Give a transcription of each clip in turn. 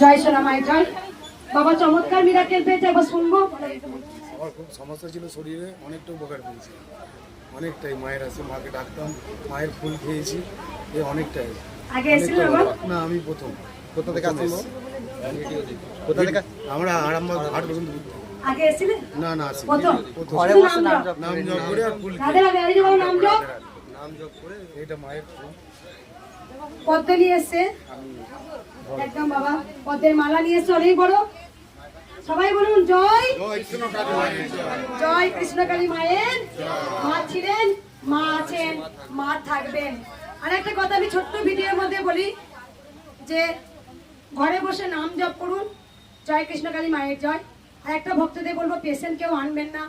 জয় সোনা মায়ের জয়। বাবা চমৎকার মিরাকেল পেয়েছে, একবার শুনবো। আমার খুব সমস্যা ছিল শরীরে, অনেকটা উপকার পেয়েছি, অনেকটাই। মায়ের আছে, মাকে ডাকতাম, মায়ের ফুল খেয়েছি, এ অনেকটাই। আগে এসেছিলেন বাবা? না, আমি প্রথম। কোথা থেকে আসছেন? কোথা থেকে? আমরা আরামবাগ ঘাট পর্যন্ত ঘুরতাম। আগে এসেছিলেন? না না, আসি প্রথম? ঘরে শুধু বসে নাম জপ নাম জপ করে আর ফুল রাধে রাধে, এই যে বলো নাম জপ। নাম জপ করে এটা মায়ের ফুল। পদ্ম নিয়ে এসছে একদম বাবা, পদ্মের মালা নিয়ে এসছে অনেক বড়। সবাই বলুন জয় জয় কৃষ্ণকালী মায়ের জয়। জয় কৃষ্ণকালী মায়ের। মা ছিলেন, মা আছেন, মা থাকবেন। আর একটা কথা আমি ছোট্ট ভিডিওর মধ্যে বলি যে ঘরে বসে নাম জপ করুন, জয় কৃষ্ণকালী মায়ের জয়। আর একটা ভক্তদের বলবো, পেশেন্ট কেউ আনবেন না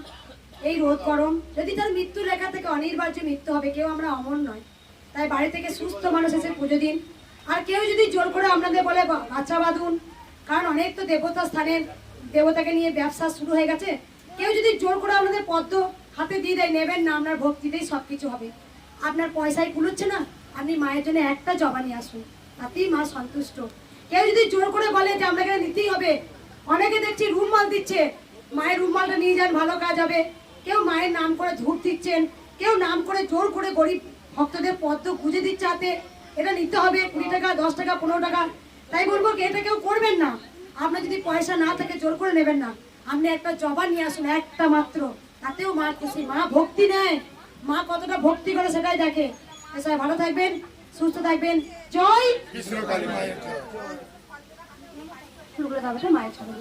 এই রোদ গরম। যদি তার মৃত্যু লেখা থেকে অনির্বার্য মৃত্যু হবে, কেউ আমরা অমর নয়। তাই বাড়ি থেকে সুস্থ মানুষ এসে পুজো দিন। আর কেউ যদি জোর করে আপনাদের বলে বাচ্চা বাঁধুন, কারণ অনেক তো দেবতা স্থানের দেবতাকে নিয়ে ব্যবসা শুরু হয়ে গেছে। কেউ যদি জোর করে আপনাদের পদ্ম হাতে দিয়ে দেয়, নেবেন না। আপনার ভক্তিতেই সব কিছু হবে। আপনার পয়সায় কুলোচ্ছে না, আপনি মায়ের জন্য একটা জবা নিয়ে আসুন, তাতেই মা সন্তুষ্ট। কেউ যদি জোর করে বলে যে আপনাকে নিতেই হবে, অনেকে দেখছি রুমাল দিচ্ছে, মায়ের রুমালটা নিয়ে যান, ভালো কাজ হবে। কেউ মায়ের নাম করে ধূপ দিচ্ছেন, কেউ নাম করে জোর করে গরিব ভক্তদের পদ্ম গুঁজে দিচ্ছে হাতে, এটা নিতে হবে 20 টাকা, 10 টাকা, 15 টাকা। তাই বলবো কি, এটা কেউ করবেন না। আপনার যদি পয়সা না থাকে জোর করে নেবেন না। আপনি একটা জবা নিয়ে আসুন, একটা মাত্র, তাতেও মা খুশি। মা ভক্তি নেয়, মা কতটা ভক্তি করে সেটাই দেখে। সবাই ভালো থাকবেন, সুস্থ থাকবেন। জয় কৃষ্ণকালী মায়ের জয়। শুরু করে দাও মায়ের ছবি।